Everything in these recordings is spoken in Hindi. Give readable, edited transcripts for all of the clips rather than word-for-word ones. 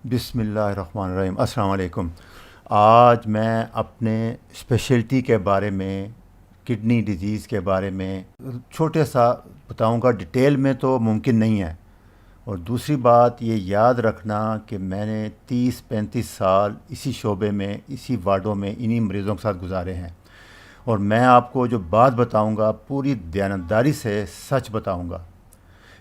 बिस्मिल्लाहिर्रहमानिर्रहीम। अस्सलाम वालेकुम। आज मैं अपने स्पेशलिटी के बारे में, किडनी डिजीज़ के बारे में छोटे सा बताऊंगा। डिटेल में तो मुमकिन नहीं है। और दूसरी बात ये याद रखना कि मैंने 30-35 साल इसी शोबे में, इसी वार्डों में, इन्हीं मरीज़ों के साथ गुजारे हैं। और मैं आपको जो बात बताऊंगा पूरी दयानतदारी से सच बताऊंगा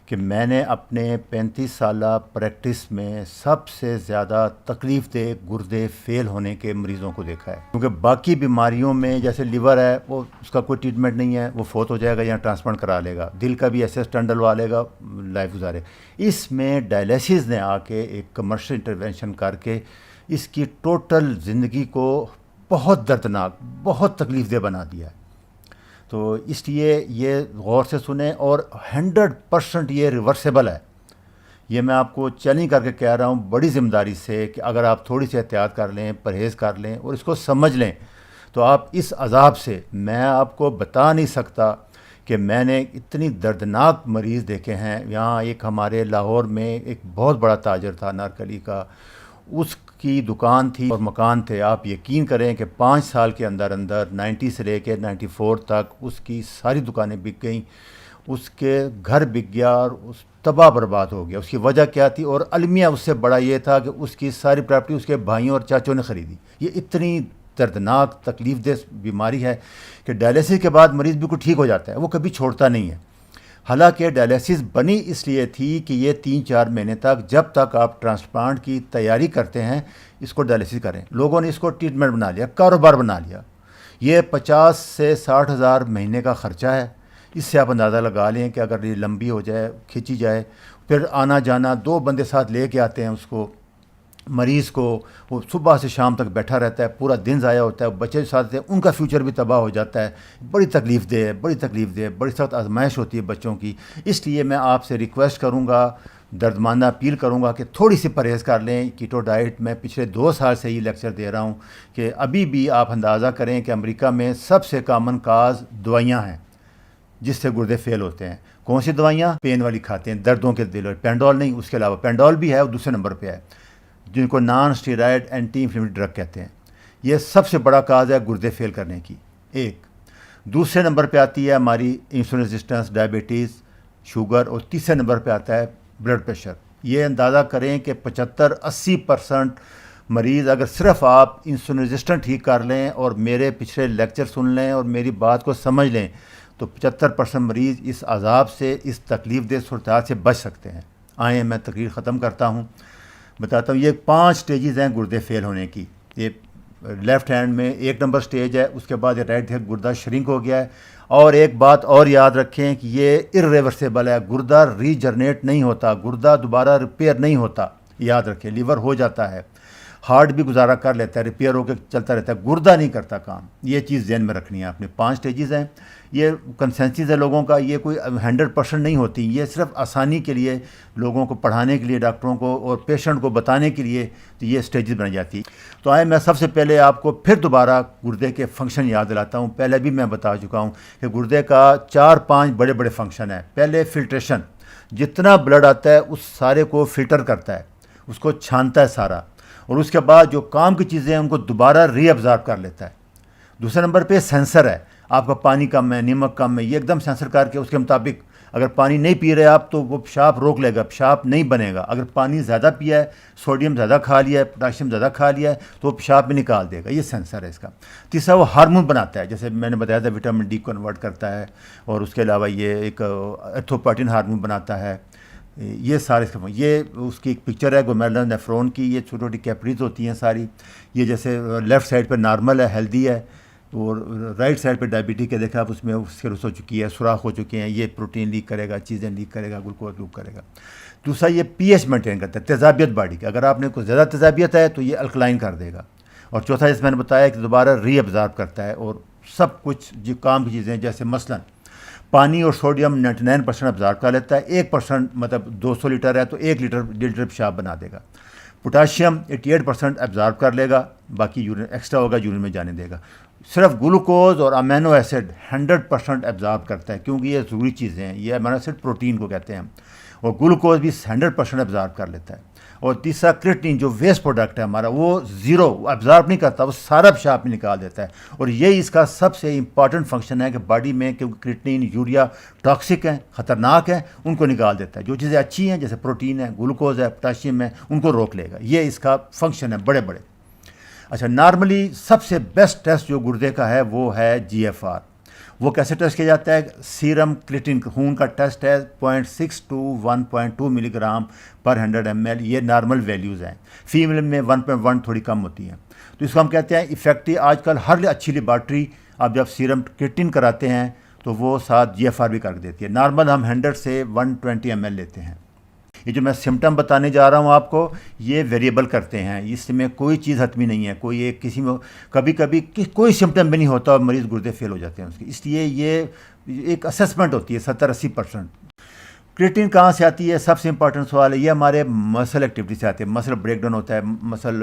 कि मैंने अपने 35 साला प्रैक्टिस में सबसे ज़्यादा तकलीफ़ दे गुर्दे फेल होने के मरीज़ों को देखा है। क्योंकि बाकी बीमारियों में जैसे लिवर है, वो उसका कोई ट्रीटमेंट नहीं है, वो फोत हो जाएगा या ट्रांसप्लांट करा लेगा। दिल का भी ऐसे स्टंट डलवा लेगा, लाइफ गुजारे। इसमें डायलिसिस ने आके एक कमर्शियल इंटरवेंशन करके इसकी टोटल ज़िंदगी को बहुत दर्दनाक, बहुत तकलीफ़ दे बना दिया है। तो इसलिए ये गौर से सुने और 100% ये रिवर्सेबल है। ये मैं आपको चैलेंज करके कह रहा हूँ बड़ी ज़िम्मेदारी से कि अगर आप थोड़ी सी एहतियात कर लें, परहेज़ कर लें और इसको समझ लें तो आप इस अज़ाब से, मैं आपको बता नहीं सकता कि मैंने इतनी दर्दनाक मरीज़ देखे हैं। यहाँ एक हमारे लाहौर में एक बहुत बड़ा ताजर था नारकली का, उसकी दुकान थी और मकान थे। आप यकीन करें कि 5 साल के अंदर अंदर 90 से लेके 94 तक उसकी सारी दुकानें बिक गईं, उसके घर बिक गया और उस तबाह बर्बाद हो गया। उसकी वजह क्या थी? और अलमिया उससे बड़ा ये था कि उसकी सारी प्रॉपर्टी उसके भाइयों और चाचों ने ख़रीदी। ये इतनी दर्दनाक तकलीफ़ दे बीमारी है कि डायलिसिस के बाद मरीज़ बिल्कुल ठीक हो जाता है, वो कभी छोड़ता नहीं है। हालांकि डायलिसिस बनी इसलिए थी कि ये 3-4 महीने तक, जब तक आप ट्रांसप्लांट की तैयारी करते हैं, इसको डायलिसिस करें। लोगों ने इसको ट्रीटमेंट बना लिया, कारोबार बना लिया। ये 50 से 60 हज़ार महीने का ख़र्चा है। इससे आप अंदाज़ा लगा लें कि अगर ये लंबी हो जाए, खींची जाए, फिर आना जाना 2 बंदे साथ ले कर आते हैं उसको, मरीज़ को, वो सुबह से शाम तक बैठा रहता है, पूरा दिन ज़ाया होता है, बच्चे साथ थे, उनका फ्यूचर भी तबाह हो जाता है। बड़ी तकलीफ़ दे है, बड़ी तकलीफ़ दे, बड़ी सख्त आजमाइश होती है बच्चों की। इसलिए मैं आपसे रिक्वेस्ट करूँगा, दर्दमांदा अपील करूँगा कि थोड़ी सी परहेज़ कर लें। कीटो डाइट मैं पिछले 2 साल से ही लेक्चर दे रहा हूँ कि अभी भी आप अंदाज़ा करें कि अमेरिका में सबसे कॉमन काज दवाइयाँ हैं जिससे गुर्दे फेल होते हैं। कौन सी दवाइयाँ? पेन वाली खाते हैं, दर्दों के दिल, पेंडोल नहीं, उसके अलावा पेंडोल भी है और दूसरे नंबर पर है, जिनको non steroid anti inflammatory drug कहते हैं। ये सबसे बड़ा काज है गुर्दे फेल करने की। एक दूसरे नंबर पे आती है हमारी इंसुलिन रेजिस्टेंस, डायबिटीज़, शुगर, और तीसरे नंबर पे आता है ब्लड प्रेशर। ये अंदाज़ा करें कि 75-80% मरीज़, अगर सिर्फ आप इंसुलिन रेजिस्टेंट ठीक कर लें और मेरे पिछले लेक्चर सुन लें और मेरी बात को समझ लें, तो 75% मरीज़ इस अजाब से, इस तकलीफ़ दे सूरत से बच सकते हैं। आए मैं तकरीर ख़त्म करता हूँ, बताता हूँ। ये 5 स्टेजेस हैं गुर्दे फेल होने की। ये लेफ़्ट हैंड में 1 नंबर स्टेज है, उसके बाद ये राइट हैंड गुर्दा श्रिंक हो गया है। और एक बात और याद रखें कि ये इर्रिवर्सिबल है, गुर्दा रीजनरेट नहीं होता, गुर्दा दोबारा रिपेयर नहीं होता। याद रखें, लीवर हो जाता है, हार्ट भी गुजारा कर लेता है, रिपेयर होकर चलता रहता है, गुर्दा नहीं करता काम। ये चीज़ ध्यान में रखनी है आपने। 5 स्टेजेस हैं, ये कंसेंसस है लोगों का, ये कोई 100% नहीं होती। ये सिर्फ आसानी के लिए, लोगों को पढ़ाने के लिए, डॉक्टरों को और पेशेंट को बताने के लिए तो ये स्टेजेस बनाई जाती है। तो आए मैं सबसे पहले आपको फिर दोबारा गुर्दे के फंक्शन याद दिलाता हूँ। पहले भी मैं बता चुका हूँ कि गुर्दे का 4-5 बड़े बड़े फंक्शन हैं। पहले फिल्ट्रेशन, जितना ब्लड आता है उस सारे को फिल्टर करता है, उसको छानता है सारा, और उसके बाद जो काम की चीज़ें हैं उनको दोबारा रीअब्जॉर्ब कर लेता है। दूसरे नंबर पे सेंसर है, आपका पानी कम है, नमक कम है, ये एकदम सेंसर करके उसके मुताबिक, अगर पानी नहीं पी रहे आप तो वो पेशाब रोक लेगा, पेशाब नहीं बनेगा। अगर पानी ज़्यादा पिया है, सोडियम ज़्यादा खा लिया है, पोटाशियम ज़्यादा खा लिया है, तो वो पेशाब भी निकाल देगा। ये सेंसर है इसका। तीसरा, वो हार्मोन बनाता है, जैसे मैंने बताया था विटामिन डी कन्वर्ट करता है, और उसके अलावा ये एक एर्थोपाइटिन हार्मोन बनाता है। ये सारे इसके, ये उसकी एक पिक्चर है ग्लोमेरुलर नेफ्रॉन की। ये छोटी छोटी कैपिलरीज होती हैं सारी। ये जैसे लेफ़्ट साइड पे नॉर्मल है, हेल्दी है, और राइट साइड पे डायबिटिक है, देखा आप, उसमें सिरस हो चुकी है, सुराख हो चुके हैं। ये प्रोटीन लीक करेगा, चीज़ें लीक करेगा, ग्लूकोज लीक करेगा। दूसरा, ये पीएच मेंटेन करता है, तेज़ाबियत बॉडी की। अगर आपने कुछ ज़्यादा तेज़ाबियत है तो ये अल्कलाइन कर देगा। और चौथा, जैसे मैंने बताया कि दोबारा रीअब्जॉर्ब करता है, और सब कुछ जो काम की चीज़ें, जैसे मसलन पानी और सोडियम 99% अब्जॉर्ब कर लेता है। 1%, मतलब 200 लीटर है तो 1 लीटर 1.5 लीटर पेशाब बना देगा। पोटाशियम 88% एब्जॉर्ब कर लेगा, बाकी यूरिन एक्स्ट्रा होगा, यूरिन में जाने देगा। सिर्फ ग्लूकोज और अमीनो एसिड 100% एब्जॉर्ब करता है, क्योंकि ये ज़रूरी चीज़ें हैं। ये अमीनो एसिड प्रोटीन को कहते हैं, और ग्लूकोज भी 100% एब्जॉर्ब कर लेता है। और तीसरा क्रिएटिनिन जो वेस्ट प्रोडक्ट है हमारा, वो ज़ीरो अब्जॉर्ब नहीं करता, वो सारा पेशाब में निकाल देता है। और यही इसका सबसे इंपॉर्टेंट फंक्शन है कि बॉडी में, क्योंकि क्रिएटिनिन यूरिया टॉक्सिक हैं, ख़तरनाक है, उनको निकाल देता है। जो चीज़ें अच्छी हैं जैसे प्रोटीन है, ग्लूकोज है, पोटाशियम है, उनको रोक लेगा। ये इसका फंक्शन है बड़े बड़े। अच्छा, नॉर्मली सबसे बेस्ट टेस्ट जो गुर्दे का है वो है GFR। वो कैसे टेस्ट किया जाता है? सीरम क्रिएटिनिन खून का टेस्ट है 0.6 to 1.2 मिलीग्राम पर 100 ml। ये नॉर्मल वैल्यूज़ हैं। फीमेल में 1.1 थोड़ी कम होती हैं। तो इसको हम कहते हैं इफेक्टिव। आजकल हर अच्छी लेबॉर्ट्री आप जब सीरम क्रिएटिनिन कराते हैं तो वो साथ GFR भी कर देती है। नॉर्मल हम 100 से 120 ml लेते हैं। ये जो मैं सिम्टम बताने जा रहा हूँ आपको, ये वेरिएबल करते हैं, इसमें कोई चीज़ हतमी नहीं है। कोई एक किसी में कभी कभी कोई सिम्टम भी नहीं होता और मरीज़ गुर्दे फेल हो जाते हैं उसके। इसलिए ये एक असेसमेंट होती है 70-80%। क्रिएटिनिन कहाँ से आती है? सबसे इंपॉर्टेंट सवाल है। ये हमारे मसल एक्टिविटी से आते हैं। मसल ब्रेकडाउन होता है, मसल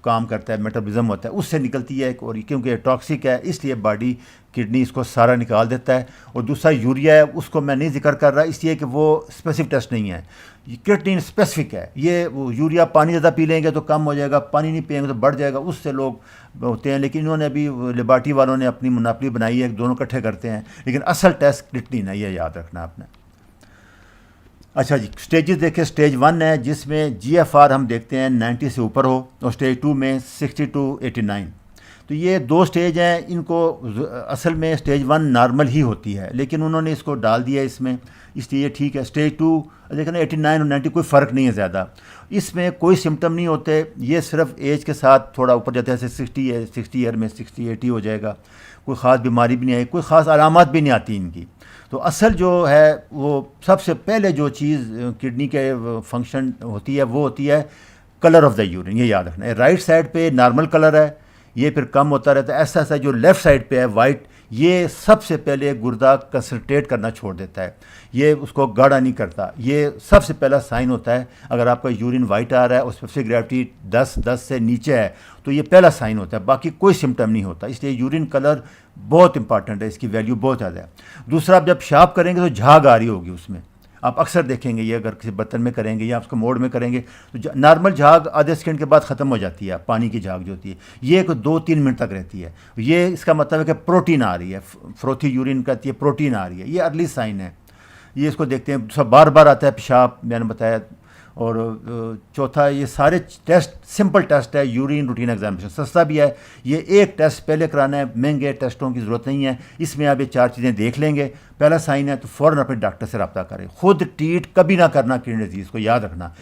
काम करता है, मेटाबॉलिज्म होता है, उससे निकलती है। और क्योंकि टॉक्सिक है इसलिए बॉडी किडनी इसको सारा निकाल देता है। और दूसरा यूरिया है, उसको मैं नहीं जिक्र कर रहा इसलिए कि वो स्पेसिफिक टेस्ट नहीं है। क्रिएटिनिन स्पेसिफिक है। ये वो यूरिया पानी ज़्यादा पी लेंगे तो कम हो जाएगा, पानी नहीं पिएंगे तो बढ़ जाएगा, उससे लोग होते हैं। लेकिन इन्होंने अभी लेबॉर्ट्री वालों ने अपनी मुनाफली बनाई है, दोनों इकट्ठे करते हैं। लेकिन असल टेस्ट क्रिएटिनिन है, ये याद रखना आपने। अच्छा जी, स्टेजेस देखें। स्टेज 1 है जिसमें GFR हम देखते हैं 90 से ऊपर हो, और स्टेज 2 में 60 to 89। तो ये दो स्टेज हैं। इनको असल में स्टेज 1 नॉर्मल ही होती है, लेकिन उन्होंने इसको डाल दिया इसमें, इसलिए ठीक है। स्टेज 2 लेकिन 89 और 90 कोई फ़र्क नहीं है ज़्यादा। इसमें कोई सिम्टम नहीं होते। ये सिर्फ एज के साथ थोड़ा ऊपर जाता है, जैसे 60 ईयर में 60-80 हो जाएगा। कोई ख़ास बीमारी भी नहीं आई, कोई ख़ास अलामत भी नहीं आती इनकी। तो असल जो है वो सबसे पहले जो चीज़ किडनी के फंक्शन होती है वो होती है कलर ऑफ द यूरिन। ये याद रखना है। राइट साइड पे नॉर्मल कलर है, ये फिर कम होता रहता है। ऐसा ऐसा जो लेफ़्ट साइड पे है वाइट, ये सबसे पहले गुर्दा कंसंट्रेट करना छोड़ देता है, ये उसको गाढ़ा नहीं करता। ये सबसे पहला साइन होता है। अगर आपका यूरिन वाइट आ रहा है और स्पेसिफिक ग्रेविटी 10 से नीचे है तो ये पहला साइन होता है, बाकी कोई सिम्टम नहीं होता। इसलिए यूरिन कलर बहुत इंपॉर्टेंट है, इसकी वैल्यू बहुत ज़्यादा है। दूसरा, आप जब पेशाब करेंगे तो झाग आ रही होगी उसमें, आप अक्सर देखेंगे। ये अगर किसी बर्तन में करेंगे या उसको मोड़ में करेंगे तो नॉर्मल झाग आधे सेकंड के बाद ख़त्म हो जाती है। पानी की झाग जो होती है ये 2-3 मिनट तक रहती है। ये इसका मतलब है कि प्रोटीन आ रही है, फ्रोथी यूरिन कहती है, प्रोटीन आ रही है। ये अर्ली साइन है, ये इसको देखते हैं। सब बार बार आता है पेशाब, मैंने बताया। और चौथा, ये सारे टेस्ट सिंपल टेस्ट है। यूरिन रूटीन एग्जामिनेशन सस्ता भी है। ये एक टेस्ट पहले कराना है, महंगे टेस्टों की ज़रूरत नहीं है। इसमें आप ये 4 चीज़ें देख लेंगे। पहला साइन है तो फ़ौरन अपने डॉक्टर से रब्ता करें। खुद ट्रीट कभी ना करना किडनी डिजीज़ को, याद रखना।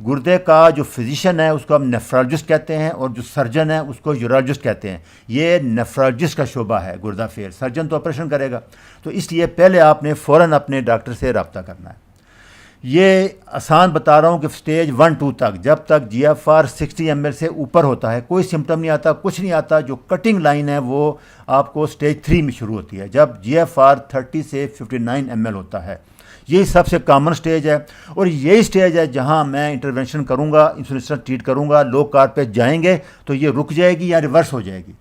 गुर्दे का जो फिजिशियन है उसको हम नेफ्रोलॉजिस्ट कहते हैं, और जो सर्जन है उसको यूरोलॉजिस्ट कहते हैं। ये नेफ्रोलॉजिस्ट का शोबा है गुर्दा फेल। सर्जन तो ऑपरेशन करेगा। तो इसलिए पहले आपने फ़ौरन अपने डॉक्टर से रब्ता करना है। ये आसान बता रहा हूँ कि स्टेज 1-2 तक, जब तक GFR 60 ml से ऊपर होता है, कोई सिम्टम नहीं आता, कुछ नहीं आता। जो कटिंग लाइन है वो आपको स्टेज 3 में शुरू होती है, जब GFR 30 से 59 ml होता है। यही सबसे कॉमन स्टेज है, और यही स्टेज है जहाँ मैं इंटरवेंशन करूँगा, इंसुलिन ट्रीट करूँगा। लो कार्ब पे जाएंगे तो ये रुक जाएगी या रिवर्स हो जाएगी।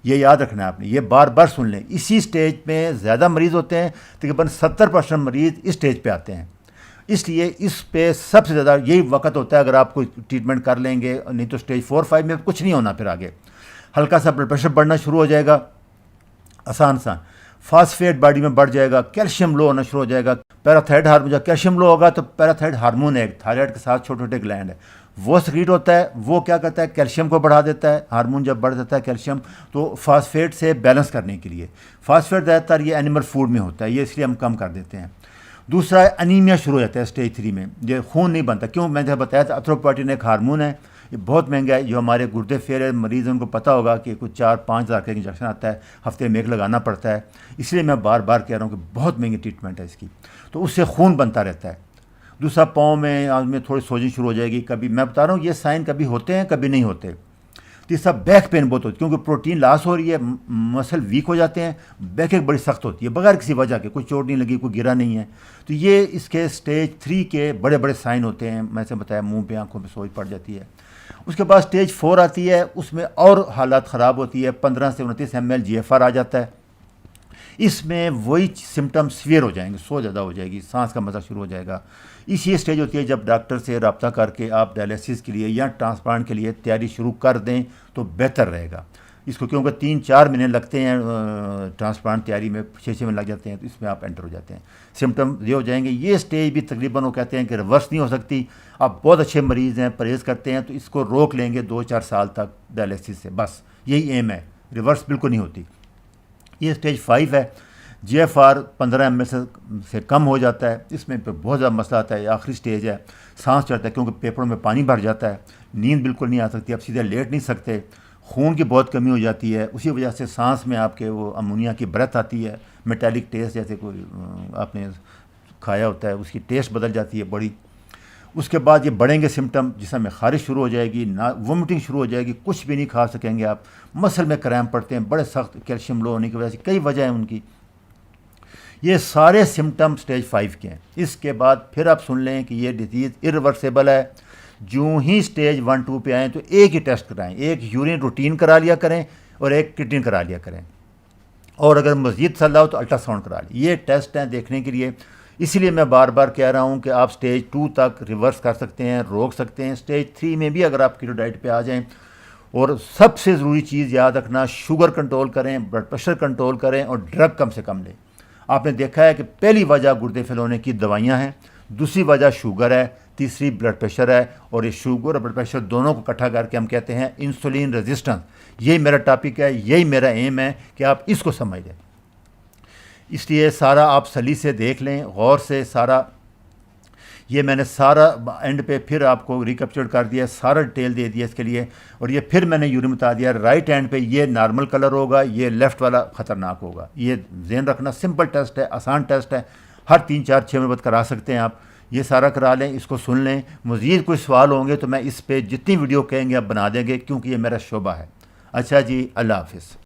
ये याद रखना है आपने, ये बार बार सुन लें। इसी स्टेज में ज़्यादा मरीज़ होते हैं, तकरीबन 70% मरीज़ इस स्टेज पे आते हैं। इसलिए इस पे सबसे ज़्यादा यही वक्त होता है। अगर आप कोई ट्रीटमेंट कर लेंगे, नहीं तो स्टेज 4-5 में कुछ नहीं होना। फिर आगे हल्का सा ब्लड प्रेशर बढ़ना शुरू हो जाएगा, आसान सा। फास्फेट बॉडी में बढ़ जाएगा, कैल्शियम लो होना शुरू हो जाएगा। पैराथायराइड हार्मोन, जब कैल्शियम लो होगा तो पैराथायराइड हार्मोन है, थायराइड के साथ छोटे छोटे ग्लैंड है, वो सक्रीट होता है। वो क्या करता है? कैल्शियम को बढ़ा देता है। हार्मोन जब बढ़ जाता है कैल्शियम, तो फास्फेट से बैलेंस करने के लिए। फास्फेट ज़्यादातर ये एनिमल फूड में होता है, ये इसलिए हम कम कर देते हैं। दूसरा, अनीमिया शुरू हो जाता है स्टेज 3 में। ये खून नहीं बनता। क्यों? मैंने बताया था, एरिथ्रोपोएटिन एक हार्मोन है, ये बहुत महंगा है। जो हमारे गुर्दे फेल मरीज़ उनको पता होगा कि कुछ 4-5 हज़ार का इंजेक्शन आता है, हफ्ते में एक लगाना पड़ता है। इसलिए मैं बार बार कह रहा हूँ कि बहुत महंगी ट्रीटमेंट है इसकी। तो उससे खून बनता रहता है। दूसरा, पाँव में आज में थोड़ी सोजिश शुरू हो जाएगी। कभी मैं बता रहा हूँ ये साइन कभी होते हैं कभी नहीं होते। तीसरा, बैक पेन बहुत होती है, क्योंकि प्रोटीन लॉस हो रही है, मसल वीक हो जाते हैं। बैक एक बड़ी सख्त होती है बगैर किसी वजह के, कोई चोट नहीं लगी, कोई गिरा नहीं है। तो ये इसके स्टेज 3 के बड़े बड़े साइन होते हैं। मैंने बताया मुंह पे आंखों पे सोज पड़ जाती है। उसके बाद स्टेज 4 आती है, उसमें और हालात ख़राब होती है। 15 से 29 ml GFR आ जाता है। इसमें वही सिम्टम सीवियर हो जाएंगे, सो ज़्यादा हो जाएगी, सांस का मसला शुरू हो जाएगा। इसी स्टेज होती है जब डॉक्टर से रब्ता करके आप डायलिसिस के लिए या ट्रांसप्लांट के लिए तैयारी शुरू कर दें तो बेहतर रहेगा। इसको क्योंकि 3-4 महीने लगते हैं ट्रांसप्लांट तैयारी में, 6-6 महीने लग जाते हैं, तो इसमें आप एंटर हो जाते हैं, सिम्टम ये हो जाएंगे। ये स्टेज भी तकरीबन वो कहते हैं कि रिवर्स नहीं हो सकती। आप बहुत अच्छे मरीज़ हैं, परहेज़ करते हैं, तो इसको रोक लेंगे 2-4 साल तक डायलिसिस से, बस यही एम है, रिवर्स बिल्कुल नहीं होती। ये स्टेज 5 है। GFR 15 ml से कम हो जाता है, इसमें पे बहुत ज़्यादा मसला आता है। आखिरी स्टेज है, सांस चढ़ता है क्योंकि फेफड़ों में पानी भर जाता है, नींद बिल्कुल नहीं आ सकती, आप सीधे लेट नहीं सकते, खून की बहुत कमी हो जाती है, उसी वजह से सांस में आपके वो अमोनिया की ब्रेथ आती है, मेटालिक टेस्ट, जैसे कोई आपने खाया होता है उसकी टेस्ट बदल जाती है बड़ी। उसके बाद ये बढ़ेंगे सिम्टम, जिसमें खारिश शुरू हो जाएगी, ना वोमिटिंग शुरू हो जाएगी, कुछ भी नहीं खा सकेंगे आप, मसल में क्रैम्प पड़ते हैं, बड़े सख्त, कैल्शियम लो होने की वजह से, कई वजह हैं उनकी। ये सारे सिम्टम स्टेज 5 के हैं। इसके बाद फिर आप सुन लें कि ये डिजीज़ इरिवर्सिबल है। जो ही स्टेज 1-2 पे आएँ तो एक ही टेस्ट कराएं, एक यूरिन रूटीन करा लिया करें और एक किडनी करा लिया करें, और अगर मज़ीद सलाह हो तो अल्ट्रासाउंड करा लें। ये टेस्ट हैं देखने के लिए। इसीलिए मैं बार बार कह रहा हूँ कि आप स्टेज 2 तक रिवर्स कर सकते हैं, रोक सकते हैं। स्टेज 3 में भी अगर आप कीटो डाइट पे आ जाएं, और सबसे ज़रूरी चीज़ याद रखना, शुगर कंट्रोल करें, ब्लड प्रेशर कंट्रोल करें और ड्रग कम से कम लें। आपने देखा है कि पहली वजह गुर्दे फेल होने की दवाइयाँ हैं, दूसरी वजह शुगर है, तीसरी ब्लड प्रेशर है, और ये शुगर और ब्लड प्रेशर दोनों को इकट्ठा करके हम कहते हैं इंसुलिन रेजिस्टेंस। यही मेरा टॉपिक है, यही मेरा एम है कि आप इसको समझ लें। इसलिए सारा आप सली से देख लें, गौर से सारा। ये मैंने सारा एंड पे फिर आपको रिकैप्चर कर दिया, सारा डिटेल दे दिया इसके लिए। और ये फिर मैंने यूरिन बता दिया, राइट हैंड पे ये नॉर्मल कलर होगा, ये लेफ़्ट वाला ख़तरनाक होगा। ये ध्यान रखना, सिंपल टेस्ट है, आसान टेस्ट है, हर 3-4-6 महीने बाद करा सकते हैं आप। ये सारा करा लें, इसको सुन लें। मज़ीद कोई सवाल होंगे तो मैं इस पर जितनी वीडियो कहेंगे आप बना देंगे, क्योंकि ये मेरा शोबा है। अच्छा जी, अल्लाह हाफ़िज़।